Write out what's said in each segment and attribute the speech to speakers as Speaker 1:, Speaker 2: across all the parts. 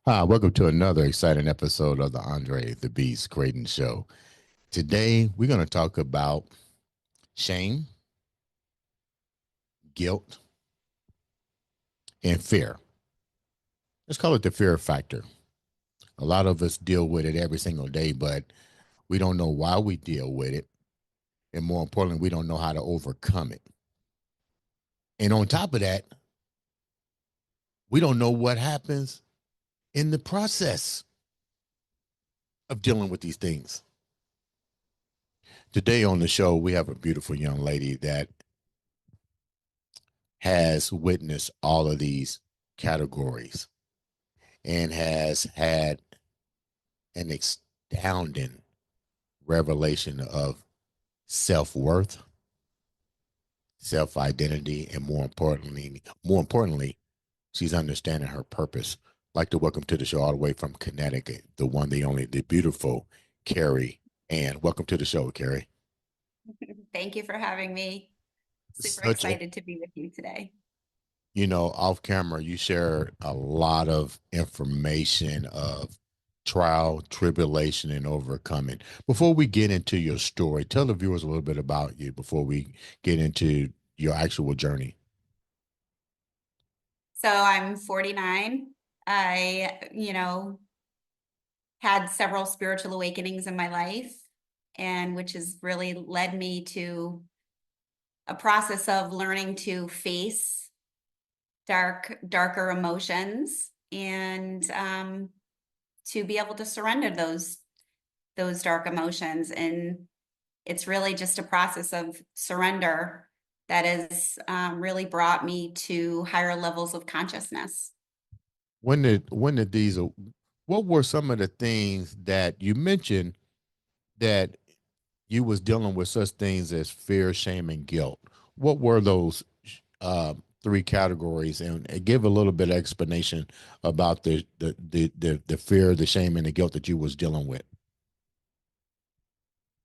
Speaker 1: Hi, welcome to another exciting episode of the Andre the Beast Creighton Show. Today, we're going to talk about shame, guilt, and fear. Let's call it the fear factor. A lot of us deal with it every single day, but we don't know why we deal with it. And more importantly, we don't know how to overcome it. And on top of that, we don't know what happens in the process of dealing with these things. Today on the show, we have a beautiful young lady that has witnessed all of these categories and has had an astounding revelation of self-worth, self-identity, and more importantly, she's understanding her purpose. I'd like to welcome to the show all the way from Connecticut, the one, the only, the beautiful Kerri. And welcome to the show, Kerri.
Speaker 2: Thank you for having me. Super
Speaker 1: Such a,
Speaker 2: excited to be with you today.
Speaker 1: off camera, you share a lot of information of trial, tribulation, and overcoming. Before we get into your story, tell the viewers a little bit about you before we get into your actual journey.
Speaker 2: So I'm 49. I had several spiritual awakenings in my life, and which has really led me to a process of learning to face darker emotions and to be able to surrender those dark emotions. And it's really just a process of surrender that has really brought me to higher levels of consciousness.
Speaker 1: When did these? What were some of the things that you mentioned that you was dealing with such things as fear, shame, and guilt? What were those three categories? And give a little bit of explanation about the fear, the shame, and the guilt that you was dealing with.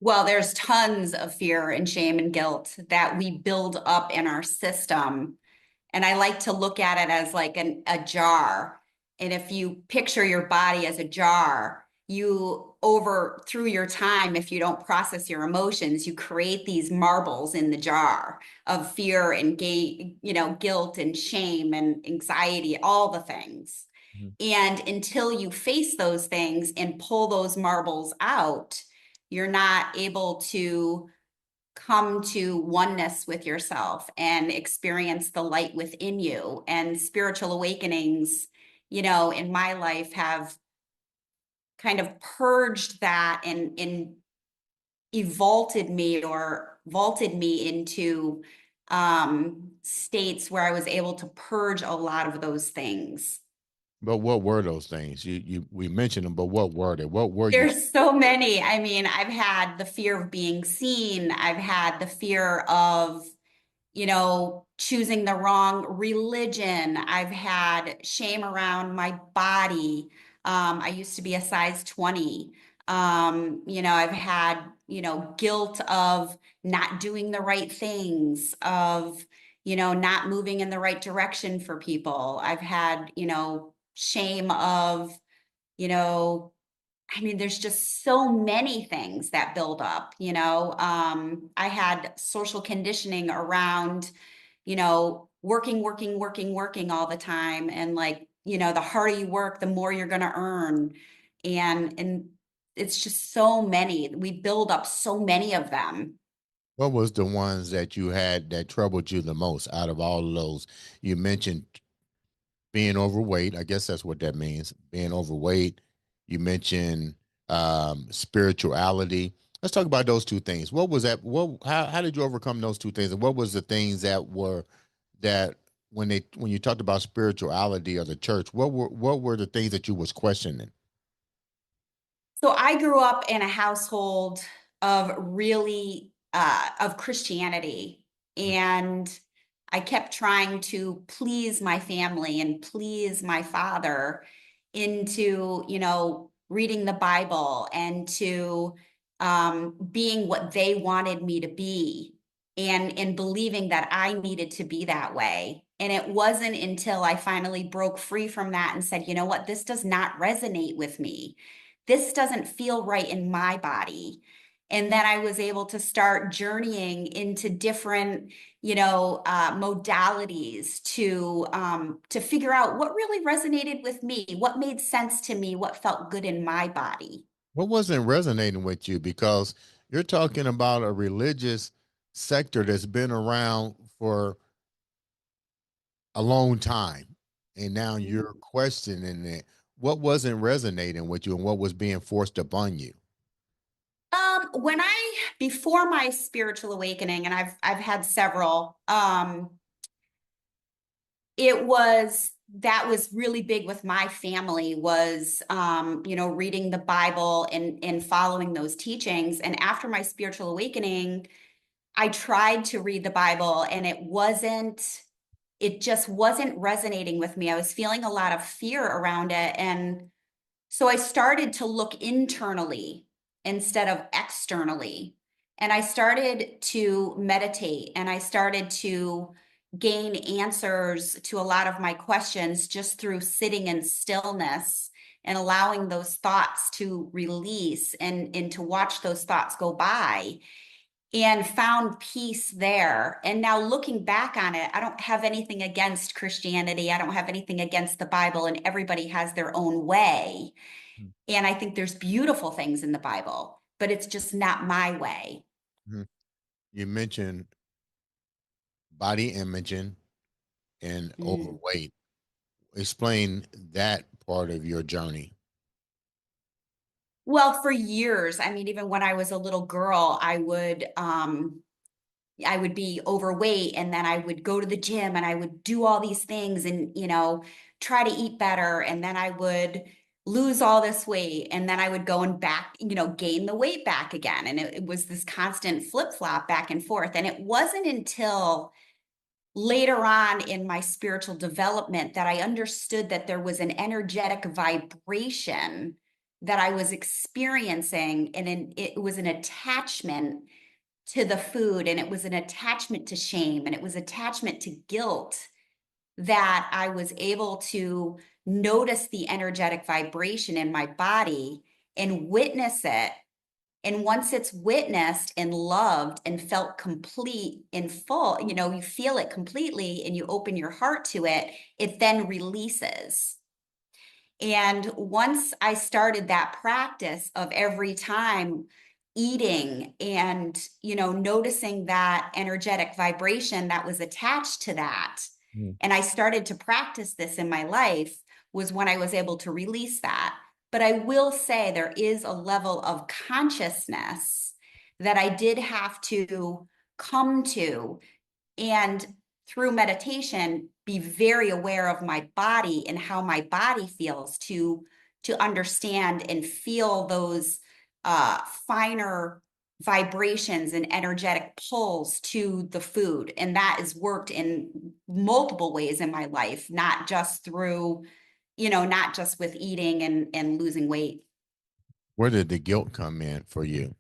Speaker 2: Well, there's tons of fear and shame and guilt that we build up in our system. And I like to look at it as like a jar. And if you picture your body as a jar, you over through your time, if you don't process your emotions, you create these marbles in the jar of fear and guilt and shame and anxiety, all the things.
Speaker 1: Mhm.
Speaker 2: And until you face those things and pull those marbles out, you're not able to come to oneness with yourself and experience the light within you. And spiritual awakenings, in my life have kind of purged that and vaulted me into states where I was able to purge a lot of those things.
Speaker 1: But what were those things? We mentioned them, but what were they? What were you?
Speaker 2: There's so many. I mean, I've had the fear of being seen. I've had the fear of, choosing the wrong religion. I've had shame around my body. I used to be a size 20. I've had, guilt of not doing the right things, of, not moving in the right direction for people. I've had, shame of, you know, I mean, there's just so many things that build up, I had social conditioning around, working all the time. And like, the harder you work, the more you're going to earn. And it's just so many. We build up so many of them.
Speaker 1: What was the ones that you had that troubled you the most out of all of those? You mentioned being overweight. I guess that's what that means. Being overweight. You mentioned spirituality. Let's talk about those two things. What was that? How did you overcome those two things? And what was the things that when you talked about spirituality or the church, what were the things that you was questioning?
Speaker 2: So I grew up in a household of really of Christianity, and I kept trying to please my family and please my father into, reading the Bible and to being what they wanted me to be, and believing that I needed to be that way. And it wasn't until I finally broke free from that and said, you know what, this does not resonate with me. This doesn't feel right in my body. And then I was able to start journeying into different, modalities to figure out what really resonated with me, what made sense to me, what felt good in my body.
Speaker 1: What wasn't resonating with you? Because you're talking about a religious sector that's been around for a long time, and now you're questioning it. What wasn't resonating with you, and what was being forced upon you?
Speaker 2: When I before my spiritual awakening, and I've had several, it was that was really big with my family was reading the Bible and following those teachings. And after my spiritual awakening, I tried to read the Bible and it just wasn't resonating with me. I was feeling a lot of fear around it. And so I started to look internally instead of externally. And I started to meditate and I started to gain answers to a lot of my questions just through sitting in stillness and allowing those thoughts to release and to watch those thoughts go by and found peace there. And now looking back on it, I don't have anything against Christianity. I don't have anything against the Bible, and everybody has their own way. And I think there's beautiful things in the Bible, but it's just not my way.
Speaker 1: Mhm. You mentioned body imaging and
Speaker 2: Mm.
Speaker 1: overweight. Explain that part of your journey.
Speaker 2: Well, for years, I mean, even when I was a little girl, I would be overweight and then I would go to the gym and I would do all these things and, try to eat better. And then I would lose all this weight and then I would go and back, gain the weight back again. And it was this constant flip flop back and forth. And it wasn't until later on in my spiritual development that I understood that there was an energetic vibration that I was experiencing. And it was an attachment to the food, and it was an attachment to shame, and it was attachment to guilt that I was able to notice the energetic vibration in my body and witness it. And once it's witnessed and loved and felt complete and full, you feel it completely and you open your heart to it, it then releases. And once I started that practice of every time eating and, noticing that energetic vibration that was attached to that,
Speaker 1: Mm.
Speaker 2: and I started to practice this in my life, was when I was able to release that. But I will say there is a level of consciousness that I did have to come to, and through meditation be very aware of my body and how my body feels to understand and feel those finer vibrations and energetic pulls to the food. And that has worked in multiple ways in my life, not just through, not just with eating and losing weight.
Speaker 1: Where did the guilt come in for you?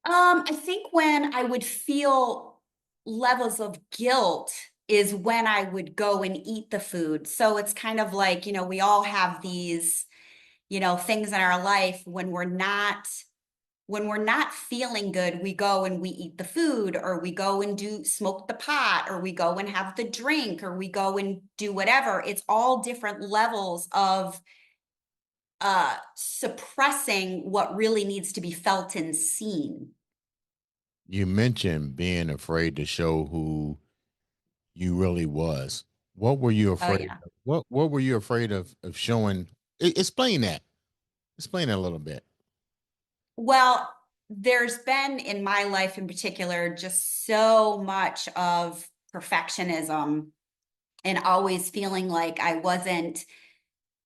Speaker 2: I think when I would feel levels of guilt is when I would go and eat the food. So it's kind of like, we all have these, things in our life when we're not feeling good, we go and we eat the food, or we go and do smoke the pot, or we go and have the drink, or we go and do whatever. It's all different levels of suppressing what really needs to be felt and seen.
Speaker 1: You mentioned being afraid to show who you really was. What were you
Speaker 2: Oh
Speaker 1: afraid
Speaker 2: yeah.
Speaker 1: of? What were you afraid of showing? Explain that. Explain that a little bit.
Speaker 2: Well, there's been in my life in particular just so much of perfectionism and always feeling like I wasn't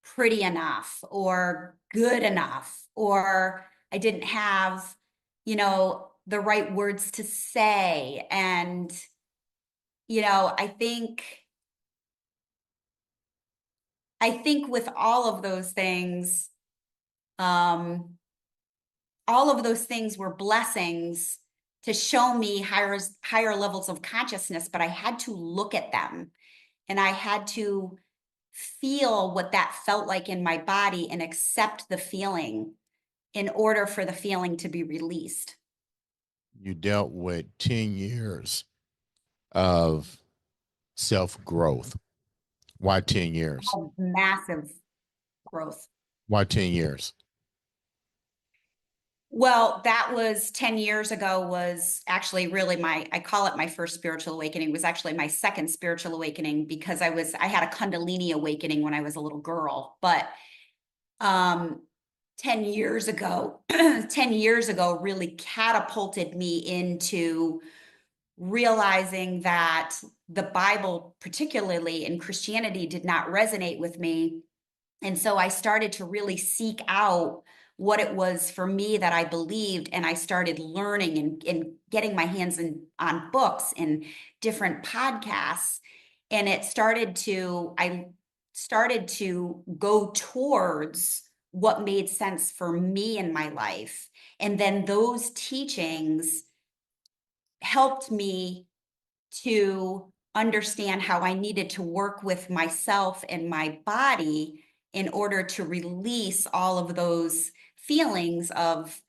Speaker 2: pretty enough or good enough, or I didn't have, the right words to say. And, I think with um, all of those things were blessings to show me higher levels of consciousness, but I had to look at them and I had to feel what that felt like in my body and accept the feeling in order for the feeling to be released.
Speaker 1: You dealt with 10 years of self growth. Why 10 years?
Speaker 2: Massive growth.
Speaker 1: Why 10 years?
Speaker 2: Well, that was 10 years ago, was actually really I call it my first spiritual awakening, was actually my second spiritual awakening, because I had a Kundalini awakening when I was a little girl. But 10 years ago, 10 years ago really catapulted me into realizing that the Bible, particularly in Christianity, did not resonate with me. And so I started to really seek out what it was for me that I believed. And I started learning and getting my hands on books and different podcasts. And I started to go towards what made sense for me in my life. And then those teachings helped me to understand how I needed to work with myself and my body in order to release all of those feelings of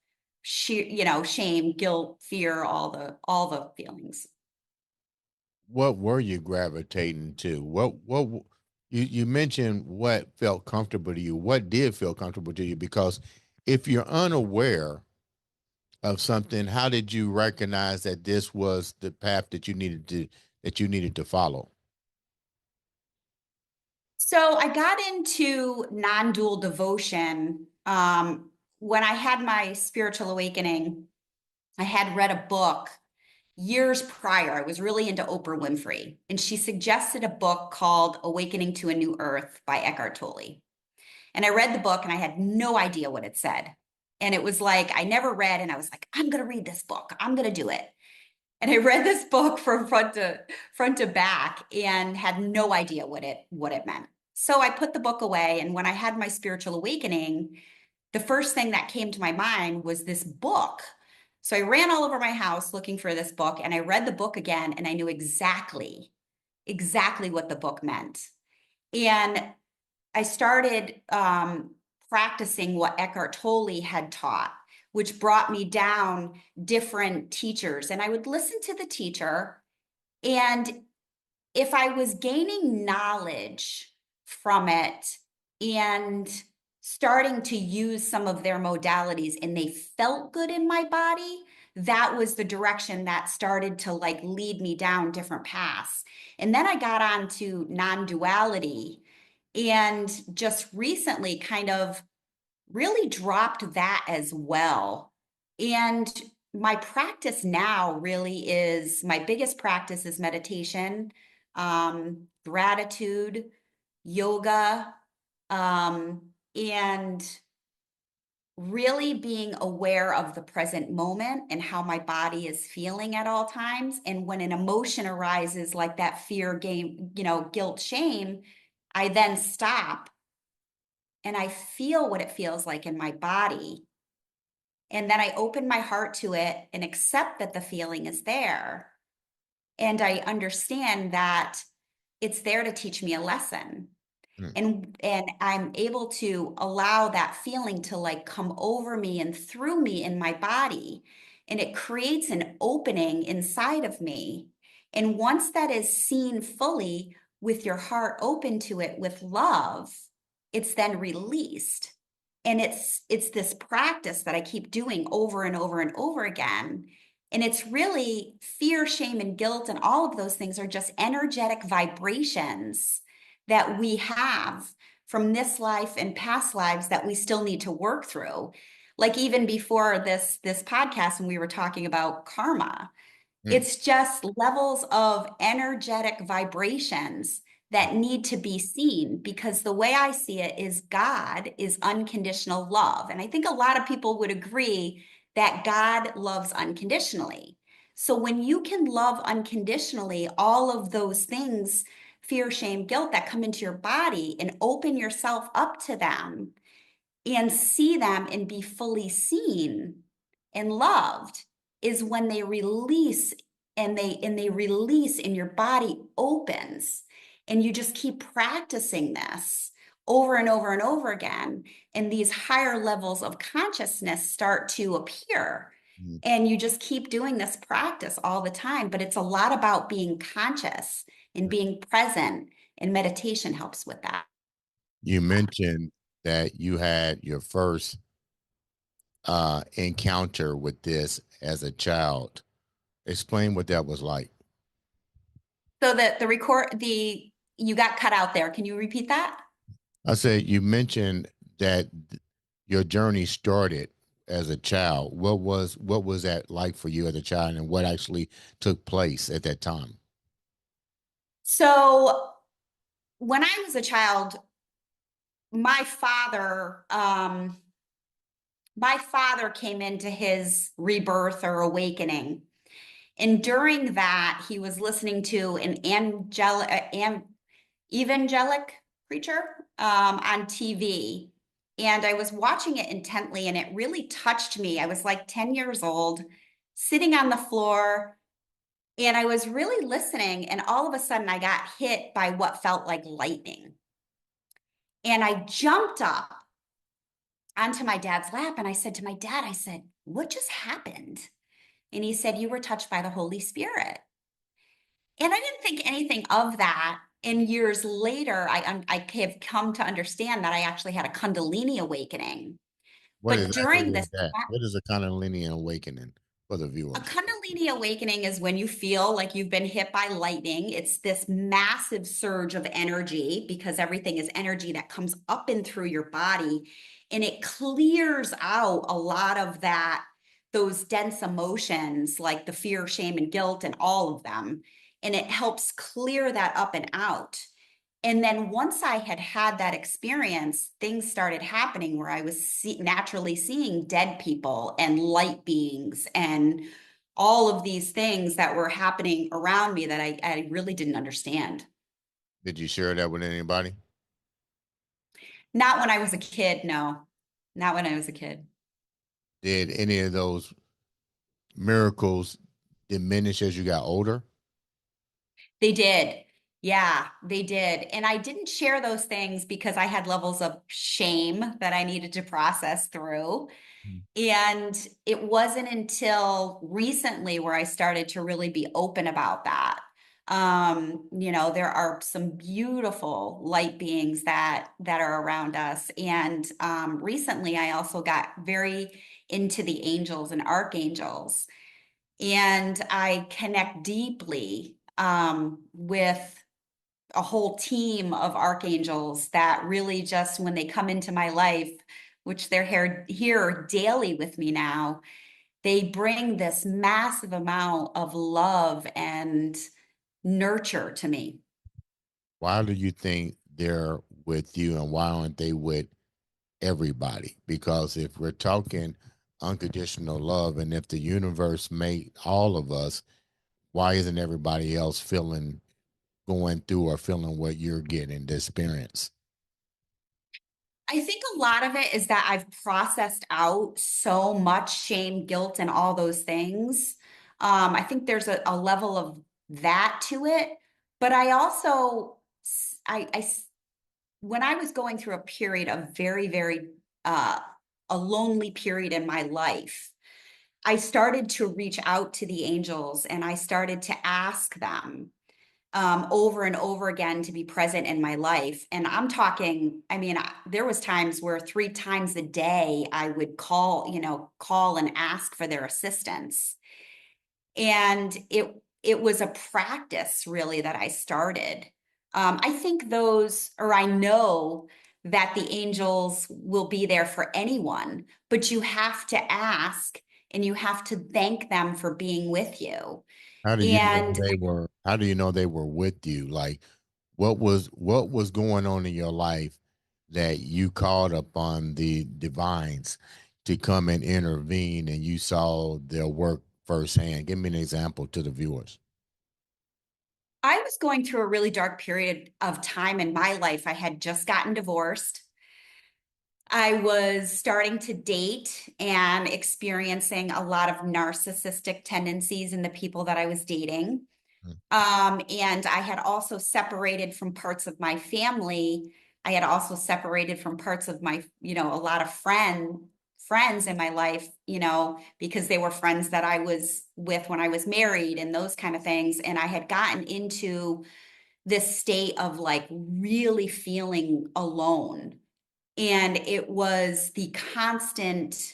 Speaker 2: shame, guilt, fear, all the feelings.
Speaker 1: What were you gravitating to? What you mentioned what felt comfortable to you. What did feel comfortable to you? Because if you're unaware of something, how did you recognize that this was the path that you needed to follow?
Speaker 2: So I got into non-dual devotion when I had my spiritual awakening. I had read a book years prior. I was really into Oprah Winfrey, and she suggested a book called Awakening to a New Earth by Eckhart Tolle. And I read the book and I had no idea what it said. And it was like, I never read, and I was like, I'm going to read this book. I'm going to do it. And I read this book from front to back and had no idea what it meant. So I put the book away. And when I had my spiritual awakening, the first thing that came to my mind was this book. So I ran all over my house looking for this book, and I read the book again, and I knew exactly what the book meant. And I started practicing what Eckhart Tolle had taught, which brought me down different teachers. And I would listen to the teacher. And if I was gaining knowledge from it and starting to use some of their modalities and they felt good in my body, that was the direction that started to like lead me down different paths. And then I got on to non-duality, and just recently kind of really dropped that as well. And my practice now really is, my biggest practice is meditation, gratitude, yoga, and really being aware of the present moment and how my body is feeling at all times. And when an emotion arises like that fear, game, guilt, shame, I then stop and I feel what it feels like in my body. And then I open my heart to it and accept that the feeling is there. And I understand that it's there to teach me a lesson.
Speaker 1: Mm.
Speaker 2: And I'm able to allow that feeling to like come over me and through me in my body. And it creates an opening inside of me. And once that is seen fully with your heart open to it with love, it's then released. And it's this practice that I keep doing over and over and over again. And it's really fear, shame, and guilt, and all of those things are just energetic vibrations that we have from this life and past lives that we still need to work through. Like even before this podcast, when we were talking about karma,
Speaker 1: Mm.
Speaker 2: it's just levels of energetic vibrations that need to be seen, because the way I see it is God is unconditional love. And I think a lot of people would agree that God loves unconditionally. So when you can love unconditionally, all of those things, fear, shame, guilt, that come into your body, and open yourself up to them and see them and be fully seen and loved, is when they release and they release and your body opens and you just keep practicing this over and over and over again and these higher levels of consciousness start to appear
Speaker 1: Mm.
Speaker 2: and you just keep doing this practice all the time, but it's a lot about being conscious and being present, and meditation helps with that.
Speaker 1: You mentioned that you had your first encounter with this as a child. Explain what that was like.
Speaker 2: So that the you got cut out there. Can you repeat that?
Speaker 1: I said you mentioned that your journey started as a child. What was that like for you as a child, and what actually took place at that time?
Speaker 2: So when I was a child, my father, um, my father came into his rebirth or awakening. And during that, he was listening to an evangelic preacher on TV. And I was watching it intently, and it really touched me. I was like 10 years old, sitting on the floor, and I was really listening. And all of a sudden, I got hit by what felt like lightning. And I jumped up onto my dad's lap and I said to my dad, I said, "What just happened?" And he said, "You were touched by the Holy Spirit." And I didn't think anything of that. And years later, I have come to understand that I actually had a Kundalini awakening.
Speaker 1: What
Speaker 2: But
Speaker 1: exactly
Speaker 2: during
Speaker 1: was
Speaker 2: this,
Speaker 1: that? What is a kind of linear awakening for the
Speaker 2: a
Speaker 1: viewers?
Speaker 2: Kundalini awakening is when you feel like you've been hit by lightning. It's this massive surge of energy because everything is energy that comes up and through your body, and it clears out a lot of that, those dense emotions like the fear, shame, and guilt, and all of them. And it helps clear that up and out. And then once I had had that experience, things started happening where I was naturally seeing dead people and light beings and all of these things that were happening around me that I really didn't understand.
Speaker 1: Did you share that with anybody?
Speaker 2: Not when I was a kid, no. Not when I was a kid.
Speaker 1: Did any of those miracles diminish as you got older?
Speaker 2: They did. Yeah, they did. And I didn't share those things because I had levels of shame that I needed to process through.
Speaker 1: Mm.
Speaker 2: And it wasn't until recently where I started to really be open about that. There are some beautiful light beings that are around us. And recently I also got very into the angels and archangels. And I connect deeply with a whole team of archangels that really just when they come into my life, which they're here daily with me now, they bring this massive amount of love and nurture to me.
Speaker 1: Why do you think they're with you, and why aren't they with everybody? Because if we're talking unconditional love, and if the universe made all of us, why isn't everybody else feeling, going through, or feeling what you're getting the experience?
Speaker 2: I think a lot of it is that I've processed out so much shame, guilt, and all those things. I think there's a level of that to it. But I also, when I was going through a period of uh, a lonely period in my life, I started to reach out to the angels and I started to ask them over and over again to be present in my life. And I'm talking, I mean, there was times where 3 times a day I would call and ask for their assistance. And it was a practice really that I started. I think I know that the angels will be there for anyone, but you have to ask and you have to thank them for being with you.
Speaker 1: How do you know
Speaker 2: And
Speaker 1: they were? How do you know they were with you? Like, what was going on in your life that you called upon the divines to come and intervene, and you saw their work firsthand? Give me an example to the viewers.
Speaker 2: I was going through a really dark period of time in my life. I had just gotten divorced. I was starting to date and experiencing a lot of narcissistic tendencies in the people that I was dating.
Speaker 1: Mm.
Speaker 2: And I had also separated from parts of my family. I had also separated from parts of my, a lot of friends in my life, because they were friends that I was with when I was married and those kind of things. And I had gotten into this state of like really feeling alone. And it was the constant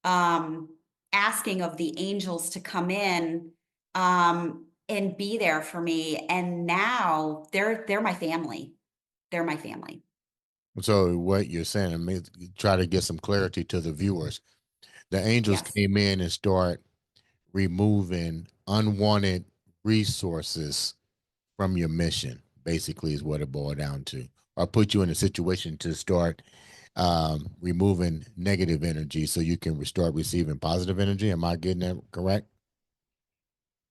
Speaker 2: um, asking of the angels to come in and be there for me. And now they're my family. They're my family.
Speaker 1: So what you're saying, I mean, try to get some clarity to the viewers. The angels
Speaker 2: Yes.
Speaker 1: came in and start removing unwanted resources from your mission, basically, is what it boiled down to, or put you in a situation to start removing negative energy so you can start receiving positive energy. Am I getting that correct?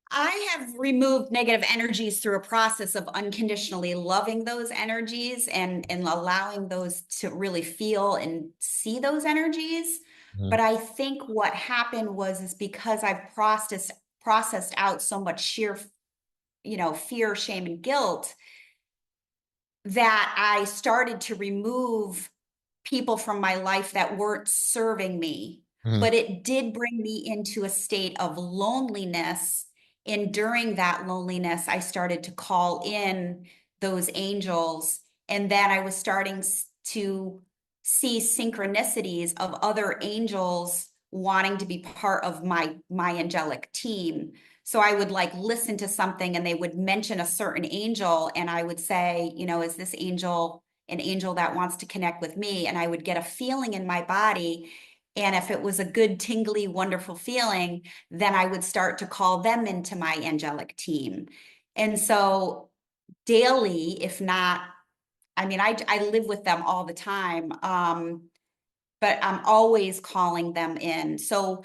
Speaker 2: I have removed negative energies through a process of unconditionally loving those energies and allowing those to really feel and see those energies.
Speaker 1: Mhm.
Speaker 2: But I think what happened was is because I've processed out so much sheer, fear, shame, and guilt that I started to remove people from my life that weren't serving me.
Speaker 1: Mhm.
Speaker 2: But it did bring me into a state of loneliness. And during that loneliness, I started to call in those angels. And then I was starting to see synchronicities of other angels wanting to be part of my angelic team. So I would like listen to something and they would mention a certain angel and I would say, is this angel an angel that wants to connect with me? And I would get a feeling in my body. And if it was a good, tingly, wonderful feeling, then I would start to call them into my angelic team. And so daily, if not, I mean, I live with them all the time. But I'm always calling them in. So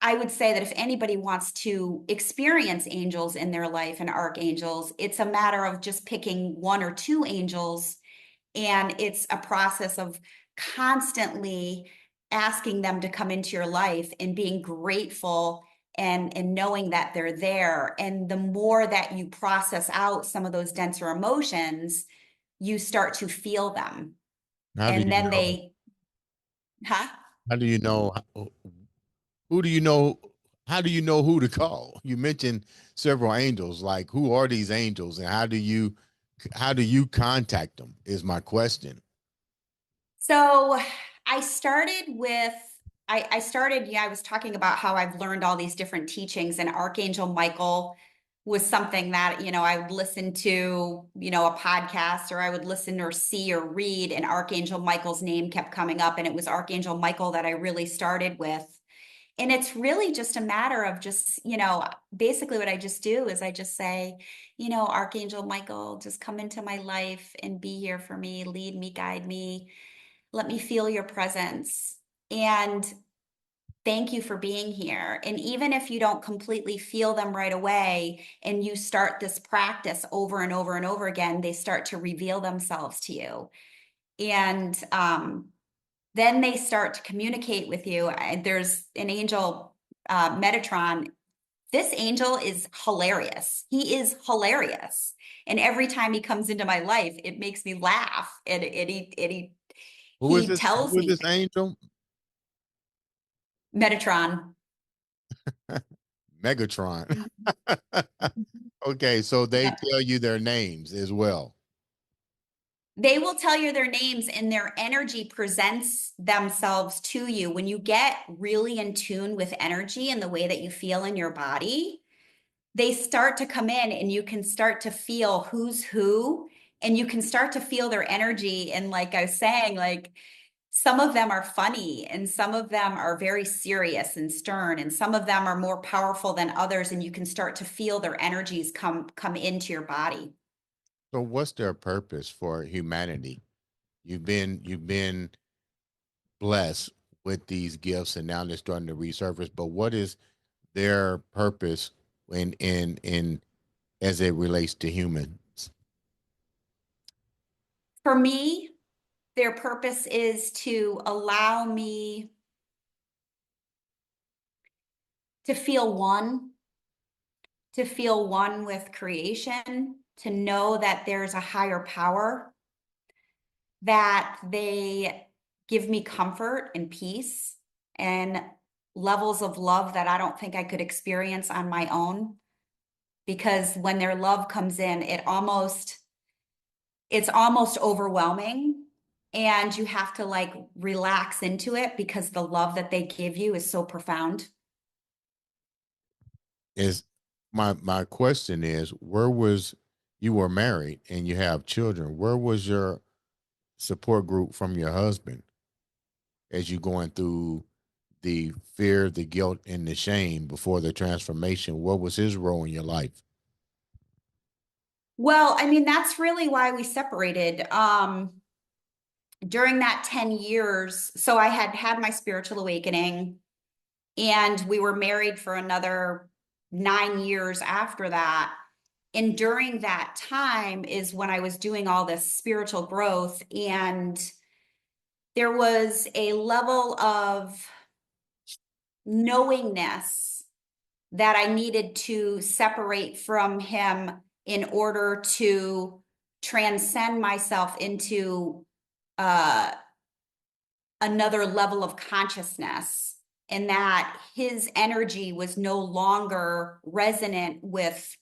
Speaker 2: I would say that if anybody wants to experience angels in their life and archangels, it's a matter of just picking one or two angels. And it's a process of constantly asking them to come into your life and being grateful and knowing that they're there. And the more that you process out some of those denser emotions, you start to feel them.
Speaker 1: How do
Speaker 2: And
Speaker 1: you
Speaker 2: then
Speaker 1: know?
Speaker 2: they, huh?
Speaker 1: How do you know? Who do you know? How do you know who to call? You mentioned several angels. Like, who are these angels, and how do you contact them? Is my question.
Speaker 2: So I started with I started, yeah, I was talking about how I've learned all these different teachings, and Archangel Michael was something that, I would listen to, a podcast, or I would listen or see or read, and Archangel Michael's name kept coming up, and it was Archangel Michael that I really started with. And it's really just a matter of just, basically what I just do is I just say, Archangel Michael, just come into my life and be here for me, lead me, guide me, let me feel your presence. And thank you for being here. And even if you don't completely feel them right away and you start this practice over and over and over again, they start to reveal themselves to you. And then they start to communicate with you. There's an angel, Metatron. This angel is hilarious. He is hilarious. And every time he comes into my life, it makes me laugh.
Speaker 1: Who is
Speaker 2: He
Speaker 1: this?
Speaker 2: tells
Speaker 1: Who is
Speaker 2: me
Speaker 1: this angel?
Speaker 2: Metatron.
Speaker 1: Megatron.
Speaker 2: Mhm.
Speaker 1: Okay, so they
Speaker 2: Yep.
Speaker 1: tell you their names as well.
Speaker 2: They will tell you their names and their energy presents themselves to you. When you get really in tune with energy and the way that you feel in your body, they start to come in and you can start to feel who's who and you can start to feel their energy. And like I was saying, like some of them are funny and some of them are very serious and stern and some of them are more powerful than others and you can start to feel their energies come into your body.
Speaker 1: So what's their purpose for humanity? You've been blessed with these gifts and now they're starting to resurface, but what is their purpose in as it relates to humans?
Speaker 2: For me, Their purpose is to allow me to feel one with creation, to know that there's a higher power, that they give me comfort and peace and levels of love that I don't think I could experience on my own. Because when their love comes in, it's almost overwhelming. And you have to like relax into it because the love that they give you is so profound.
Speaker 1: Is my question is, where was you were married and you have children? Where was your support group from your husband as you going through the fear, the guilt, and the shame before the transformation? What was his role in your life?
Speaker 2: Well, I mean, that's really why we separated. During that 10 years, so I had had my spiritual awakening and we were married for another 9 years after that. And during that time is when I was doing all this spiritual growth, and there was a level of knowingness that I needed to separate from him in order to transcend myself into uh, another level of consciousness, and that his energy was no longer resonant with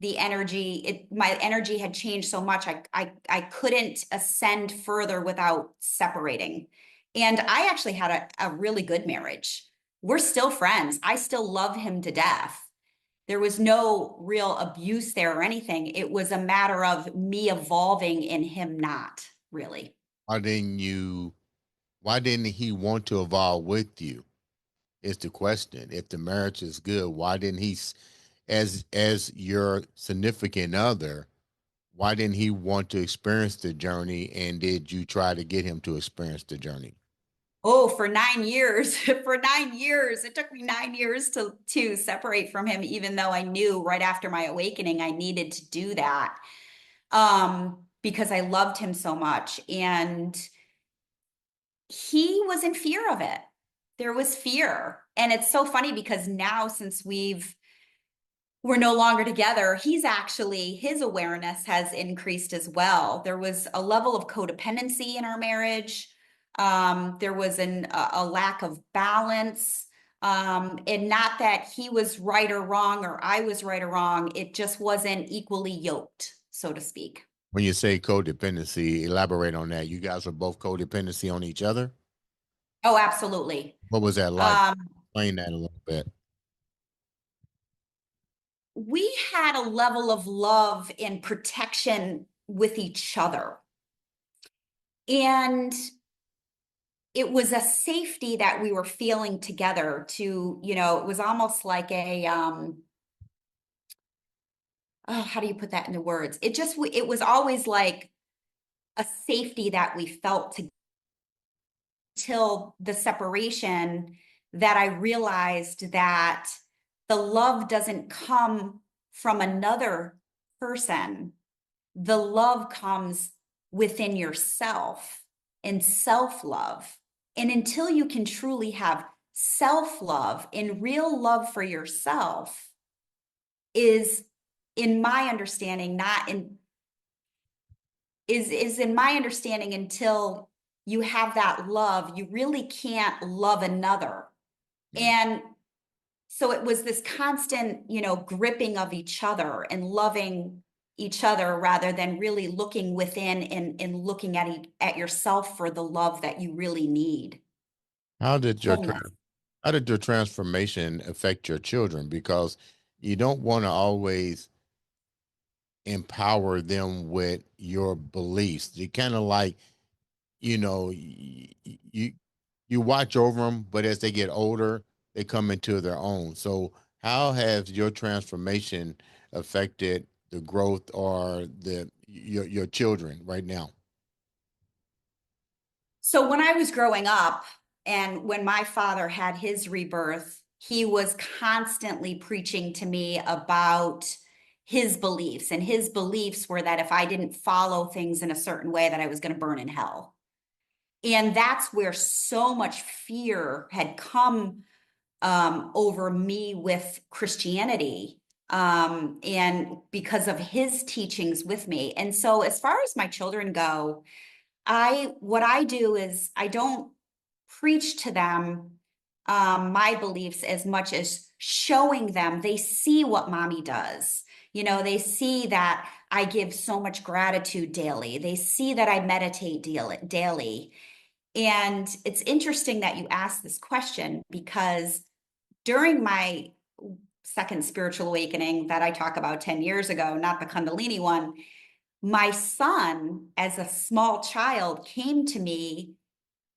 Speaker 2: the energy. My energy had changed so much. I couldn't ascend further without separating. And I actually had a really good marriage. We're still friends. I still love him to death. There was no real abuse there or anything. It was a matter of me evolving and him not really.
Speaker 1: Why didn't you? Why didn't he want to evolve with you? Is the question. If the marriage is good, why didn't he, as your significant other, why didn't he want to experience the journey? And did you try to get him to experience the journey?
Speaker 2: Oh, for 9 years, for 9 years, it took me 9 years to separate from him, even though I knew right after my awakening I needed to do that, because I loved him so much, and he was in fear of it. There was fear, and it's so funny because now since we're no longer together, his awareness has increased as well. There was a level of codependency in our marriage. There was a lack of balance. And not that he was right or wrong or I was right or wrong. It just wasn't equally yoked, so to speak.
Speaker 1: When you say codependency, elaborate on that. You guys are both codependency on each other.
Speaker 2: Oh, absolutely.
Speaker 1: What was that like?
Speaker 2: Um,
Speaker 1: Explain that a little bit.
Speaker 2: we had a level of love and protection with each other. And it was a safety that we were feeling together to, it was almost like oh, how do you put that into words? It was always like a safety that we felt till the separation, that I realized that the love doesn't come from another person. The love comes within yourself and self love. And until you can truly have self love and real love for yourself, is in my understanding, not in is in my understanding, until you have that love, you really can't love another.
Speaker 1: Mm.
Speaker 2: And so it was this constant, gripping of each other and loving each other rather than really looking within and looking at yourself for the love that you really need.
Speaker 1: How did your
Speaker 2: Wholeness.
Speaker 1: how did your transformation affect your children? Because you don't want to always empower them with your beliefs. You kind of like, you you watch over them, but as they get older, they come into their own. So, how has your transformation affected the growth or the your children right now?
Speaker 2: So when I was growing up and when my father had his rebirth, he was constantly preaching to me about his beliefs. And his beliefs were that if I didn't follow things in a certain way, that I was going to burn in hell. And that's where so much fear had come over me with Christianity, and because of his teachings with me. And so, as far as my children go, what I do is I don't preach to them my beliefs as much as showing them. They see what mommy does. You know, they see that I give so much gratitude daily. They see that I meditate daily. And it's interesting that you asked this question because during my second spiritual awakening that I talk about 10 years ago, not the Kundalini one, my son, as a small child, came to me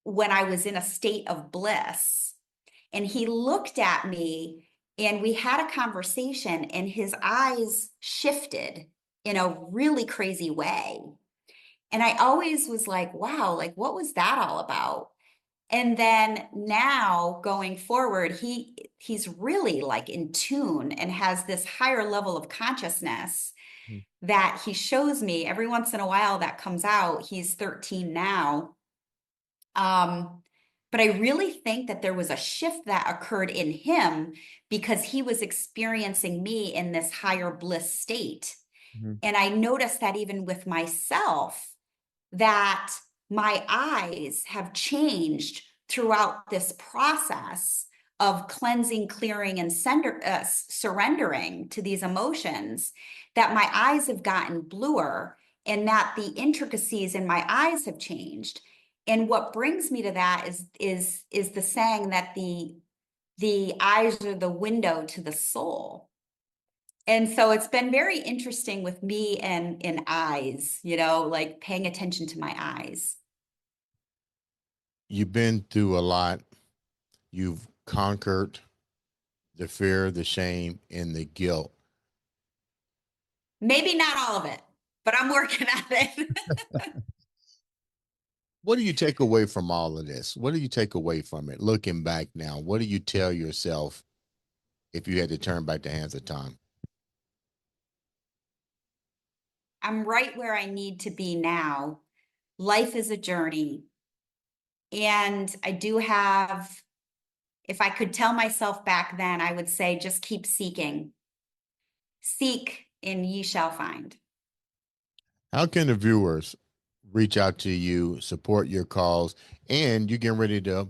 Speaker 2: when I was in a state of bliss. And he looked at me and we had a conversation, and his eyes shifted in a really crazy way. And I always was like, wow, like what was that all about? And then now going forward, he's really like in tune and has this higher level of consciousness
Speaker 1: Mhm.
Speaker 2: that he shows me every once in a while that comes out. He's 13 now. Um, but I really think that there was a shift that occurred in him because he was experiencing me in this higher bliss state.
Speaker 1: Mhm.
Speaker 2: And I noticed that even with myself, that my eyes have changed throughout this process of cleansing, clearing, and surrendering to these emotions, that my eyes have gotten bluer and that the intricacies in my eyes have changed. And what brings me to that is the saying that the eyes are the window to the soul. And so it's been very interesting with me and eyes, you know, like paying attention to my eyes.
Speaker 1: You've been through a lot. You've conquered the fear, the shame, and the guilt.
Speaker 2: Maybe not all of it, but I'm working on it.
Speaker 1: What do you take away from all of this? What do you take away from it? Looking back now, what do you tell yourself if you had to turn back the hands of time?
Speaker 2: I'm right where I need to be now. Life is a journey. And I do have, if I could tell myself back then, I would say just keep seeking. Seek and ye shall find.
Speaker 1: How can the viewers reach out to you, support your cause, and you getting ready to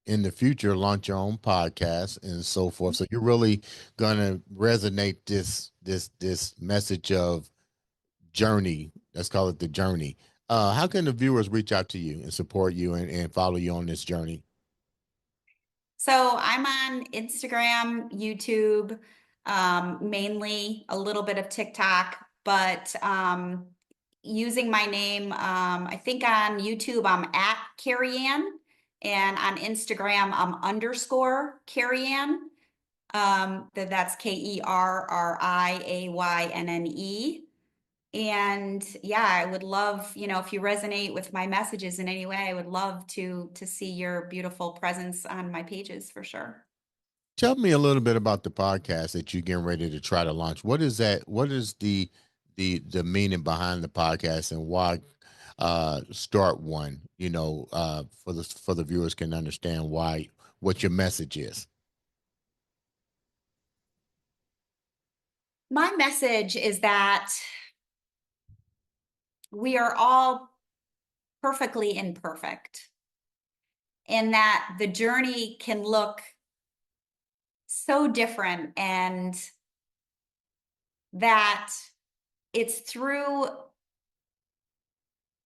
Speaker 1: in the future launch your own podcast and so forth? So you're really gonna resonate this message of journey. Let's call it the journey. How can the viewers reach out to you and support you and follow you on this journey?
Speaker 2: So I'm on Instagram, YouTube, mainly a little bit of TikTok, but using my name, I think on YouTube I'm at Kerri Ann, and on Instagram I'm underscore Kerri Ann. That's KerriAynne. And yeah, I would love, you know, if you resonate with my messages in any way, I would love to see your beautiful presence on my pages for sure.
Speaker 1: Tell me a little bit about the podcast that you're getting ready to try to launch. What is that? What is the meaning behind the podcast and why start one? For the viewers can understand why what your message is.
Speaker 2: My message is that we are all perfectly imperfect and that the journey can look so different, and that it's through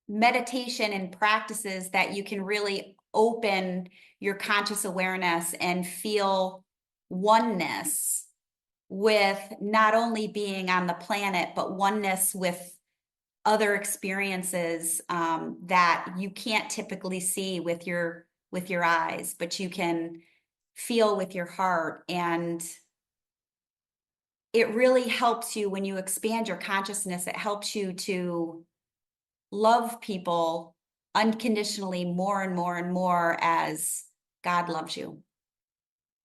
Speaker 2: meditation and practices that you can really open your conscious awareness and feel oneness with not only being on the planet, but oneness with other experiences that you can't typically see with your eyes, but you can feel with your heart. And it really helps you when you expand your consciousness. It helps you to love people unconditionally more and more and more as God loves you.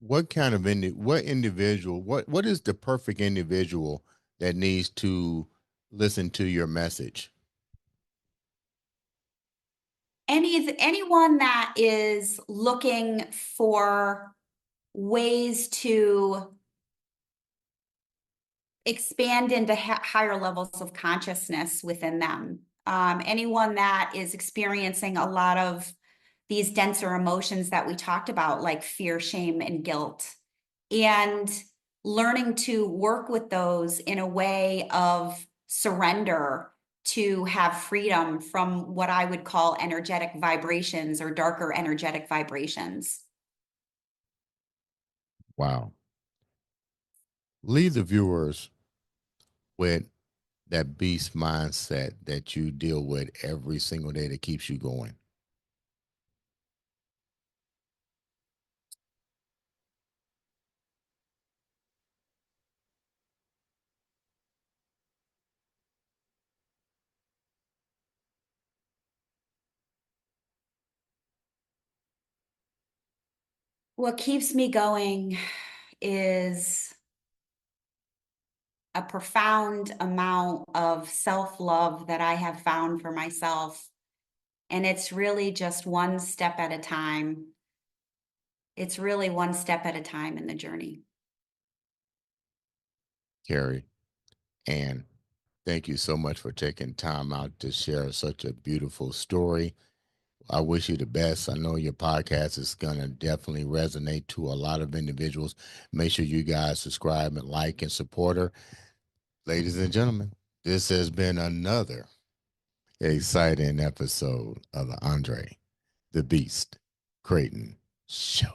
Speaker 1: What kind of what individual? What is the perfect individual that needs to listen to your message?
Speaker 2: anyone that is looking for ways to expand into higher levels of consciousness within them. Anyone that is experiencing a lot of these denser emotions that we talked about, like fear, shame, and guilt, and learning to work with those in a way of surrender to have freedom from what I would call energetic vibrations or darker energetic vibrations.
Speaker 1: Wow. Leave the viewers with that beast mindset that you deal with every single day that keeps you going.
Speaker 2: What keeps me going is a profound amount of self-love that I have found for myself. And it's really just one step at a time. It's really one step at a time in the journey.
Speaker 1: Kerri, and thank you so much for taking time out to share such a beautiful story. I wish you the best. I know your podcast is going to definitely resonate to a lot of individuals. Make sure you guys subscribe and like and support her. Ladies and gentlemen, this has been another exciting episode of the Andre the Beast Creighton Show.